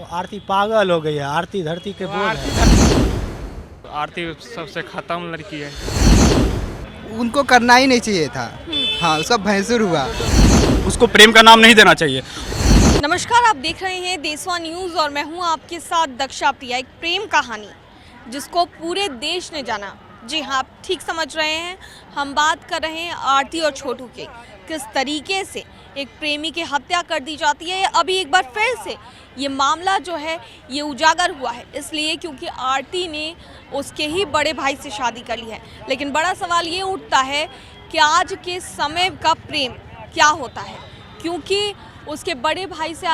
आरती पागल हो गई है। आरती धरती के बोझ है। आरती सबसे खत्म लड़की है। उनको करना ही नहीं चाहिए था। हाँ, उसका भैंसुर हुआ। उसको प्रेम का नाम नहीं देना चाहिए। नमस्कार, आप देख रहे हैं देशवा न्यूज़ और मैं हूं आपके साथ दक्षा प्रिया। एक प्रेम कहानी जिसको पूरे देश ने जाना। जी हाँ, आप ठीक समझ रहे हैं, हम बात कर रहे हैं आरती और छोटू के। किस तरीके से एक प्रेमी की हत्या कर दी जाती है। अभी एक बार फिर से ये मामला जो है ये उजागर हुआ है, इसलिए क्योंकि आरती ने उसके ही बड़े भाई से शादी कर ली है। लेकिन बड़ा सवाल ये उठता है कि आज के समय का प्रेम क्या होता है, क्योंकि उसके बड़े भाई से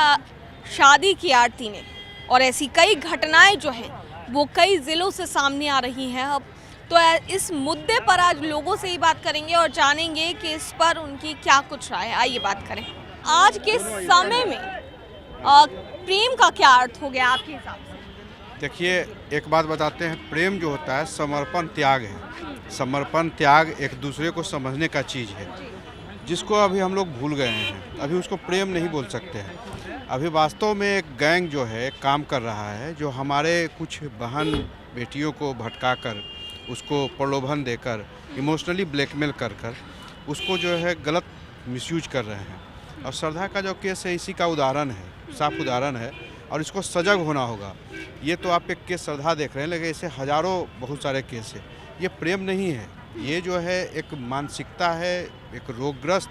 शादी की आरती ने, और ऐसी कई घटनाएं जो हैं वो कई ज़िलों से सामने आ रही हैं। अब तो इस मुद्दे पर आज लोगों से ही बात करेंगे और जानेंगे कि इस पर उनकी क्या कुछ राय है। आइए बात करें। आज के समय में प्रेम का क्या अर्थ हो गया आपके हिसाब से? देखिए, एक बात बताते हैं, प्रेम जो होता है समर्पण त्याग है। समर्पण त्याग एक दूसरे को समझने का चीज़ है, जिसको अभी हम लोग भूल गए हैं। अभी उसको प्रेम नहीं बोल सकते हैं। अभी वास्तव में एक गैंग जो है काम कर रहा है, जो हमारे कुछ बहन बेटियों को भटका कर, उसको प्रलोभन देकर, इमोशनली ब्लैकमेल कर उसको जो है गलत मिसयूज कर रहे हैं। और श्रद्धा का जो केस है इसी का उदाहरण है, साफ उदाहरण है, और इसको सजग होना होगा। ये तो आप एक केस श्रद्धा देख रहे हैं, लेकिन ऐसे हज़ारों बहुत सारे केस है। ये प्रेम नहीं है, ये जो है एक मानसिकता है, एक रोगग्रस्त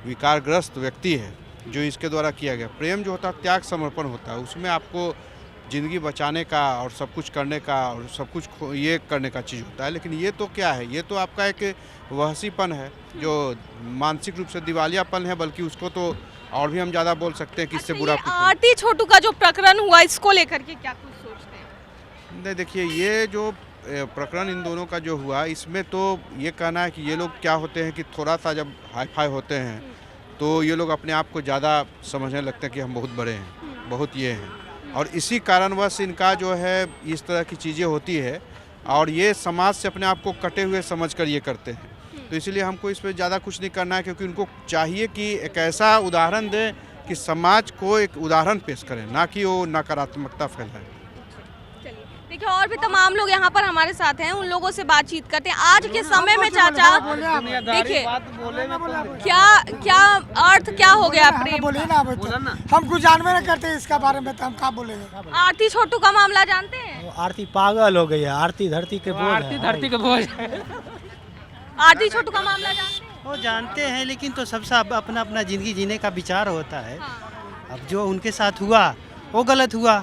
विकारग्रस्त व्यक्ति है जो इसके द्वारा किया गया। प्रेम जो होता है त्याग समर्पण होता है, उसमें आपको ज़िंदगी बचाने का और सब कुछ करने का और सब कुछ ये करने का चीज़ होता है। लेकिन ये तो क्या है, ये तो आपका एक वहसीपन है, जो मानसिक रूप से दिवालियापन है। बल्कि उसको तो और भी हम ज़्यादा बोल सकते हैं कि इससे बुरा आरती छोटू का जो प्रकरण हुआ, इसको लेकर के क्या कुछ सोचते हैं? नहीं, देखिए, ये जो प्रकरण इन दोनों का जो हुआ, इसमें तो ये कहना है कि ये लोग क्या होते हैं कि थोड़ा सा जब हाई फाई होते हैं तो ये लोग अपने आप को ज़्यादा समझने लगते हैं कि हम बहुत बड़े हैं, बहुत ये हैं, और इसी कारणवश इनका जो है इस तरह की चीज़ें होती है। और ये समाज से अपने आप को कटे हुए समझकर ये करते हैं। तो इसलिए हमको इस पर ज़्यादा कुछ नहीं करना है, क्योंकि उनको चाहिए कि एक ऐसा उदाहरण दें कि समाज को एक उदाहरण पेश करें, ना कि वो नकारात्मकता फैलाएं। देखिए, और भी तमाम लोग यहाँ पर हमारे साथ हैं, उन लोगों से बातचीत करते हैं। आज के समय में चाचा देखिए क्या अर्थ क्या हो गया प्रेम? बोले ना, हम कुछ जानवे नहीं करते इसका बारे में, तो हम क्या बोलेंगे। आरती छोटू का मामला जानते हैं? आरती पागल हो गई है। आरती धरती के बोझ है। आरती धरती के बोझ है। आरती छोटू का मामला जानते हैं? वो जानते हैं, लेकिन तो सबसे अपना अपना ज़िंदगी जीने का विचार होता है। अब जो उनके साथ हुआ वो गलत हुआ।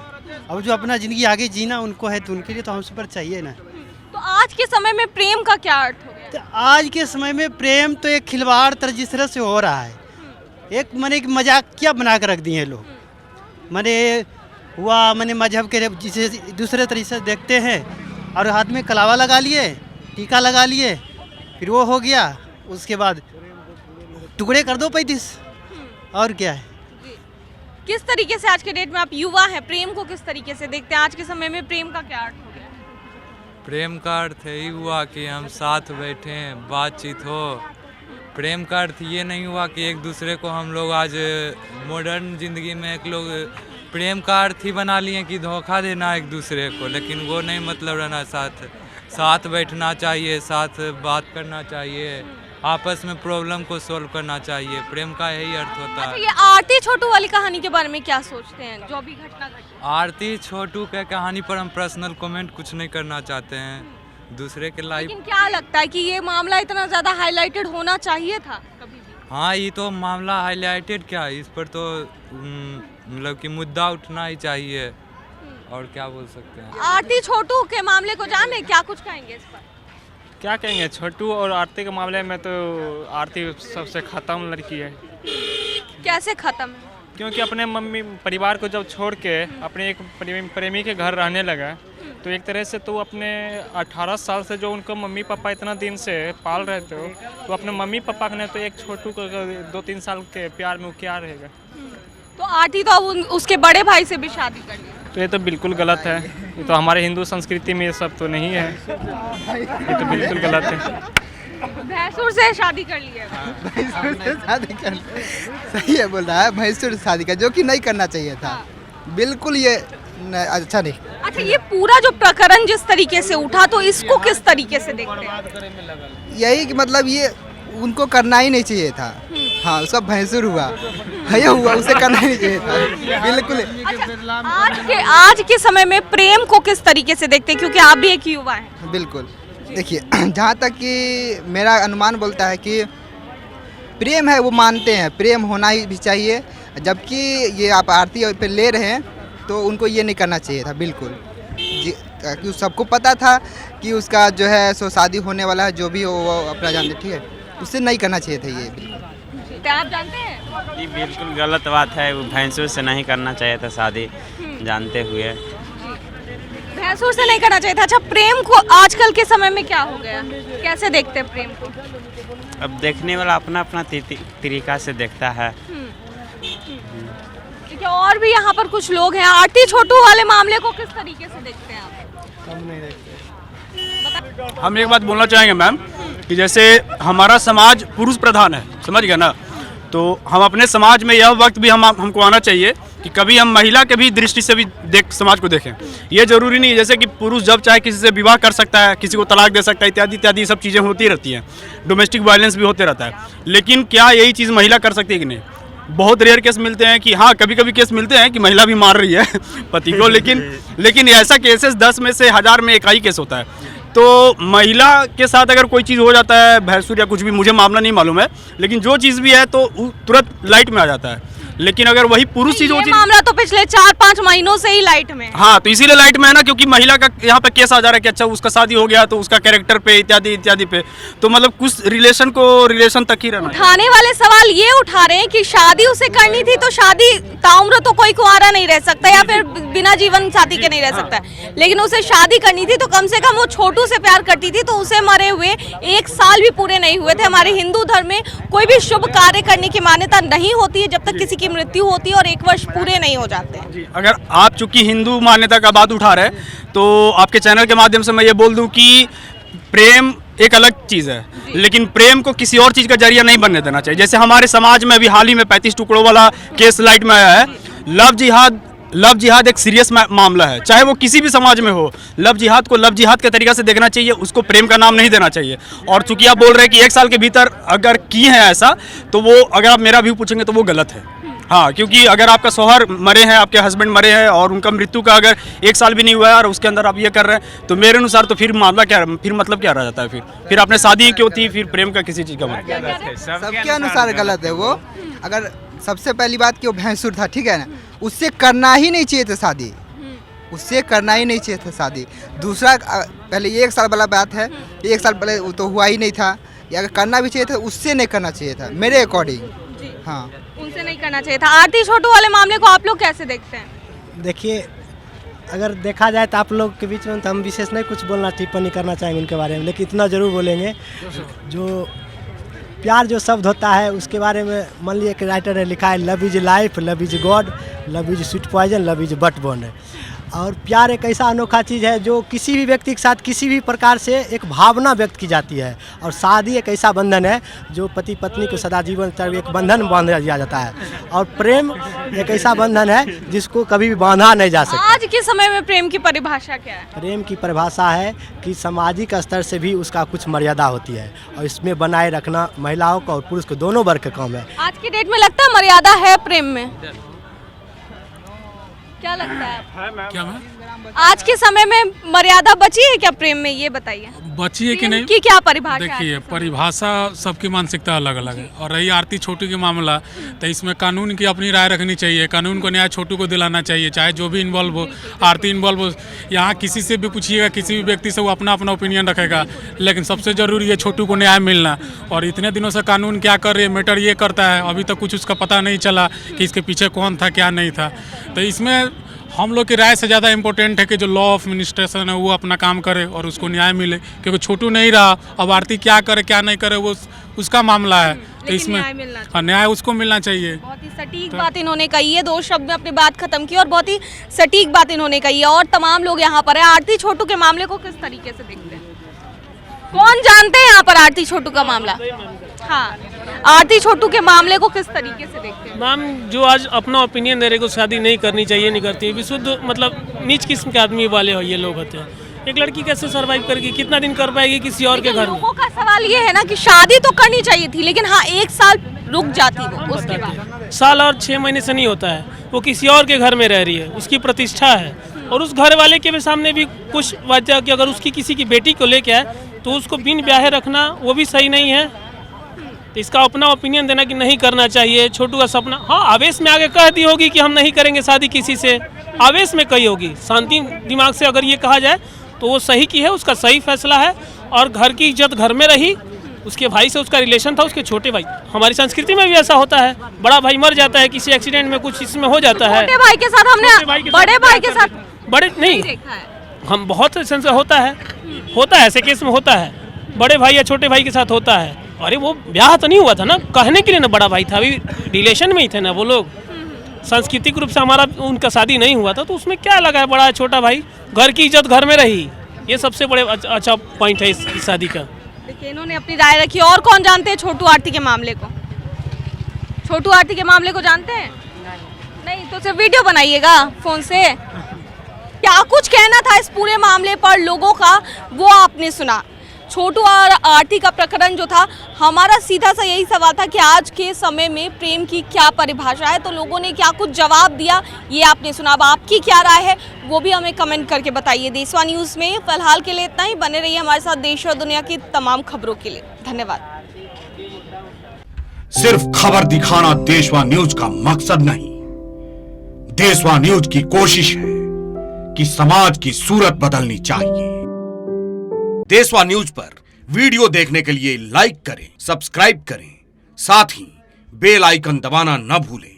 अब जो अपना ज़िंदगी आगे जीना उनको है, तो उनके लिए तो हम पर चाहिए ना। तो आज के समय में प्रेम का क्या अर्थ हो गया? तो आज के समय में प्रेम तो एक खिलवाड़ जिस तरह से हो रहा है, एक मैंने एक मजाकिया बना कर रख दिए हैं लोग। मैंने मजहब के जिसे दूसरे तरीके से देखते हैं, और हाथ में कलावा लगा लिए, टीका लगा लिए, फिर वो हो गया, उसके बाद टुकड़े कर दो 35। और क्या है? किस तरीके से आज के डेट में आप युवा हैं, प्रेम को किस तरीके से देखते हैं? आज के समय में प्रेम का क्या अर्थ हो गया? प्रेम का अर्थ यही हुआ कि हम साथ बैठे, बातचीत हो। प्रेम का अर्थ ये नहीं हुआ कि एक दूसरे को हम लोग आज मॉडर्न ज़िंदगी में एक लोग प्रेम का अर्थ ही बना लिए कि धोखा देना एक दूसरे को। लेकिन वो नहीं मतलब रहना, साथ बैठना चाहिए, साथ बात करना चाहिए, आपस में प्रॉब्लम को सॉल्व करना चाहिए। प्रेम का यही अर्थ होता है। ये आरती छोटू वाली कहानी के बारे में क्या सोचते हैं, जो भी घटना घटी? आरती छोटू के कहानी पर हम पर्सनल कमेंट कुछ नहीं करना चाहते हैं, दूसरे के लाइफ। लेकिन क्या लगता है कि ये मामला इतना ज़्यादा हाईलाइटेड होना चाहिए था कभी भी? हाँ, ये तो मामला हाईलाइटेड क्या है, इस पर तो मतलब कि मुद्दा उठना ही चाहिए। और क्या बोल सकते हैं? आरती छोटू के मामले को जाने, क्या कुछ कहेंगे इस पर? क्या कहेंगे, छोटू और आरती के मामले में तो आरती सबसे खत्म लड़की है। कैसे खत्म है? क्योंकि अपने मम्मी परिवार को जब छोड़ के अपने एक प्रेमी के घर रहने लगा, तो एक तरह से तो अपने 18 साल से जो उनको मम्मी पापा इतना दिन से पाल रहे थे, तो अपने मम्मी पापा ने तो एक छोटू को 2-3 साल के प्यार में क्या रहेगा। तो आरती तो अब उसके बड़े भाई से भी शादी कर ली। तो ये तो बिल्कुल गलत है। ये तो हमारे हिंदू संस्कृति में ये सब तो नहीं है, ये तो बिल्कुल गलत है। भैंसुर से शादी कर ली है। भैंसुर से शादी कर सही है बोल रहा है, भैंसुर से शादी का, जो कि नहीं करना चाहिए था। बिल्कुल ये नहीं, अच्छा नहीं। अच्छा, ये पूरा जो प्रकरण जिस तरीके से उठा तो इसको किस तरीके से देखते हैं? यही कि मतलब ये उनको करना ही नहीं चाहिए था। हाँ, उसका भैंसुर हुआ, ये हुआ, उसे करना ही नहीं चाहिए था बिल्कुल। अच्छा, आज के समय में प्रेम को किस तरीके से देखते हैं, क्योंकि आप भी एक युवा हैं? बिल्कुल, देखिए जहाँ तक कि मेरा अनुमान बोलता है कि प्रेम है वो मानते हैं, प्रेम होना ही भी चाहिए, जबकि ये आप आरती पे ले रहे हैं तो उनको ये नहीं करना चाहिए था बिल्कुल जी, क्योंकि सबको पता था कि उसका जो है सो शादी होने वाला है, जो भी हो वो अपना जानते, ठीक है, उससे नहीं करना चाहिए था ये बिल्कुल। क्या आप जानते हैं? ये बिल्कुल गलत बात है, वो भैंसों से नहीं करना चाहिए था शादी जानते हुए। भैंसुर से नहीं करना चाहिए था। अच्छा, प्रेम को आजकल के समय में क्या हो गया, कैसे देखते हैं प्रेम को? अब देखने वाला अपना अपना तरीका से देखता है। ठीक है, और भी यहाँ पर कुछ लोग हैं। आरती छोटू वाले मामले को किस तरीके से देखते हैं आप? हम नहीं देखते। हम एक बात बोलना चाहेंगे मैम कि जैसे हमारा समाज पुरुष प्रधान है, समझ गए ना, तो हम अपने समाज में यह वक्त भी हमको आना चाहिए कि कभी हम महिला के भी दृष्टि से भी समाज को देखें। ये जरूरी नहीं है जैसे कि पुरुष जब चाहे किसी से विवाह कर सकता है, किसी को तलाक दे सकता है, इत्यादि इत्यादि सब चीज़ें होती रहती हैं, डोमेस्टिक वायलेंस भी होते रहता है, लेकिन क्या यही चीज़ महिला कर सकती है कि नहीं? बहुत रेयर केस मिलते हैं कि हाँ, कभी कभी केस मिलते हैं कि महिला भी मार रही है पति को, लेकिन ऐसा केसेस 10 में से 1000 में एक ही केस होता है। तो महिला के साथ अगर कोई चीज़ हो जाता है, भैंसुर या कुछ भी, मुझे मामला नहीं मालूम है, लेकिन जो चीज़ भी है तो तुरंत लाइट में आ जाता है। लेकिन अगर वही पुरुष चीज होती, मामला तो पिछले 4-5 महीनों से ही लाइट में। हाँ, तो इसीलिए लाइट में है ना, क्योंकि महिला का यहाँ पे केस आ जा रहा है कि अच्छा उसका शादी हो गया तो उसका कैरेक्टर पे इत्यादि इत्यादि पे, तो मतलब कुछ रिलेशन को रिलेशन तक ही रहना। उठाने वाले सवाल ये उठा रहे हैं कि शादी उसे करनी थी तो शादी ताउम्र तो कोई कुंवारा नहीं रह सकता या फिर बिना जीवन साथी के नहीं रह सकता, लेकिन उसे शादी करनी थी तो कम से कम वो छोटू से प्यार करती थी, तो उसे मरे हुए 1 साल भी पूरे नहीं हुए थे। हमारे हिंदू धर्म में कोई भी शुभ कार्य करने की मान्यता नहीं होती है जब तक किसी की मृत्यु होती है और 1 वर्ष पूरे नहीं हो जाते हैं। अगर आप चूंकि हिंदू मान्यता का बात उठा रहे हैं तो आपके चैनल के माध्यम से मैं ये बोल दूं कि प्रेम एक अलग चीज़ है, लेकिन प्रेम को किसी और चीज़ का जरिया नहीं बनने देना चाहिए। जैसे हमारे समाज में अभी हाल ही में 35 टुकड़ों वाला केस लाइट में आया है। लव जिहाद एक सीरियस मामला है, चाहे वो किसी भी समाज में हो। लव जिहाद को लव जिहाद के तरीका से देखना चाहिए, उसको प्रेम का नाम नहीं देना चाहिए। और चूंकि आप बोल रहे हैं कि 1 साल के भीतर अगर किए हैं ऐसा, तो वो अगर आप मेरा व्यू पूछेंगे तो वो गलत है। हाँ, क्योंकि अगर आपका शौहर मरे हैं, आपके हस्बैंड मरे हैं और उनका मृत्यु का अगर 1 साल भी नहीं हुआ है और उसके अंदर आप ये कर रहे हैं, तो मेरे अनुसार तो फिर मामला क्या, फिर मतलब क्या रह जाता है? फिर आपने शादी क्यों थी? फिर प्रेम का किसी चीज़ का मतलब सबके अनुसार गलत है वो। अगर सबसे पहली बात कि वो भैंसुर था, ठीक है ना, उससे करना ही नहीं चाहिए था शादी, उससे करना ही नहीं चाहिए था शादी। दूसरा, पहले ये 1 साल वाला बात है, 1 साल पहले वो तो हुआ ही नहीं था, या अगर करना भी चाहिए था उससे नहीं करना चाहिए था मेरे अकॉर्डिंग। हाँ, उनसे नहीं करना चाहिए था। आरती छोटू वाले मामले को आप लोग कैसे देखते हैं? देखिए, अगर देखा जाए तो आप लोग के बीच में तो हम विशेष नहीं कुछ बोलना, टिप्पणी करना चाहेंगे उनके बारे में, लेकिन इतना ज़रूर बोलेंगे, जो प्यार जो शब्द होता है उसके बारे में मान लीजिए कि राइटर ने लिखा है, love is life, love is God, love is sweet poison, love is but bond. और प्यार एक ऐसा अनोखा चीज़ है जो किसी भी व्यक्ति के साथ किसी भी प्रकार से एक भावना व्यक्त की जाती है। और शादी एक ऐसा बंधन है जो पति पत्नी को सदा जीवन तक एक बंधन बांधा दिया जाता है। और प्रेम एक ऐसा बंधन है जिसको कभी भी बांधा नहीं जा सकता। आज के समय में प्रेम की परिभाषा क्या है? प्रेम की परिभाषा है कि सामाजिक स्तर से भी उसका कुछ मर्यादा होती है और इसमें बनाए रखना महिलाओं का और पुरुष को दोनों वर्ग का काम है। आज की डेट में लगता है मर्यादा है प्रेम में? क्या लगता है? क्या मैम? आज के समय में मर्यादा बची है क्या प्रेम में, ये बताइए। बची है कि नहीं की क्या परिभाषा है? देखिए, परिभाषा सबकी मानसिकता अलग अलग है। और रही आरती छोटू की मामला, तो इसमें कानून की अपनी राय रखनी चाहिए, कानून को न्याय छोटू को दिलाना चाहिए, चाहे जो भी इन्वॉल्व हो, आरती इन्वॉल्व हो। यहाँ किसी से भी पूछिएगा, किसी भी व्यक्ति से, वो अपना अपना ओपिनियन रखेगा, लेकिन सबसे ज़रूरी है छोटू को न्याय मिलना। और इतने दिनों से कानून क्या कर रही है, मैटर ये करता है, अभी तक कुछ उसका पता नहीं चला कि इसके पीछे कौन था क्या नहीं था। तो इसमें हम लोग की राय से ज़्यादा इम्पोर्टेंट है कि जो लॉ ऑफ एडमिनिस्ट्रेशन है वो अपना काम करे और उसको न्याय मिले, क्योंकि छोटू नहीं रहा, अब आरती क्या करे क्या नहीं करे वो उसका मामला है। तो इसमें न्याय उसको मिलना चाहिए। बहुत ही सटीक बात इन्होंने कही है, 2 शब्द में अपनी बात खत्म की और बहुत ही सटीक बात इन्होंने कही है। और तमाम लोग यहाँ पर है। आरती छोटू के मामले को किस तरीके से देखते हैं? कौन जानते हैं यहाँ पर आरती छोटू का मामला? हाँ, आरती छोटू के मामले को किस तरीके से देखते हैं? मैम, जो आज अपना ओपिनियन दे रहे को शादी नहीं करनी चाहिए, नहीं करती है, विशुद्ध मतलब नीच किस्म के आदमी वाले हो ये लोग होते हैं। एक लड़की कैसे सरवाइव करेगी, कितना दिन कर पाएगी किसी और के घर में? लोगों का सवाल ये है ना कि शादी तो करनी चाहिए थी, लेकिन हाँ 1 साल रुक जाती वो, उसके बाद साल और 6 महीने से नहीं होता है। वो किसी और के घर में रह रही है, उसकी प्रतिष्ठा है, और उस घर वाले के भी सामने भी कुछ वजह कि अगर उसकी किसी की बेटी को लेके आए तो उसको बिन ब्याहे रखना वो भी सही नहीं है। तो इसका अपना ओपिनियन देना कि नहीं करना चाहिए। छोटू का सपना, हाँ आवेश में आगे कह दी होगी कि हम नहीं करेंगे शादी किसी से, आवेश में कही होगी। शांति दिमाग से अगर ये कहा जाए तो वो सही की है, उसका सही फैसला है। और घर की इज्जत घर में रही, उसके भाई से उसका रिलेशन था, उसके छोटे भाई। हमारी संस्कृति में भी ऐसा होता है, बड़ा भाई मर जाता है किसी एक्सीडेंट में, कुछ इसमें हो जाता है। छोटे भाई के साथ हमने, बड़े भाई के साथ बड़े नहीं देखा है। हम बहुत सेंस होता है ऐसे केस में होता है, बड़े भाई या छोटे भाई के साथ होता है। अरे वो ब्याह तो नहीं हुआ था ना, कहने के लिए ना बड़ा भाई था, अभी रिलेशन में ही थे ना वो लोग। सांस्कृतिक रूप से हमारा उनका शादी नहीं हुआ था, तो उसमें क्या लगा है बड़ा छोटा भाई, घर की इज्जत घर में रही। ये सबसे बड़े अच्छा पॉइंट है इस शादी का। देखिए इन्होंने अपनी राय रखी। और कौन जानते हैं छोटू आरती के मामले को? छोटू आरती के मामले को जानते हैं? नहीं तो सिर्फ वीडियो बनाइएगा फोन से। क्या कुछ कहना था इस पूरे मामले पर लोगों का, वो आपने सुना। छोटू और आरती का प्रकरण जो था, हमारा सीधा सा यही सवाल था कि आज के समय में प्रेम की क्या परिभाषा है, तो लोगों ने क्या कुछ जवाब दिया ये आपने सुना। अब आपकी क्या राय है वो भी हमें कमेंट करके बताइए। देशवा न्यूज़ में फिलहाल के लिए इतना ही। बने रहिए हमारे साथ देश और दुनिया की तमाम खबरों के लिए। धन्यवाद। सिर्फ खबर दिखाना देशवा न्यूज का मकसद नहीं, देशवा न्यूज की कोशिश है कि समाज की सूरत बदलनी चाहिए। देशवा न्यूज पर वीडियो देखने के लिए लाइक करें, सब्सक्राइब करें, साथ ही बेल आइकन दबाना न भूलें।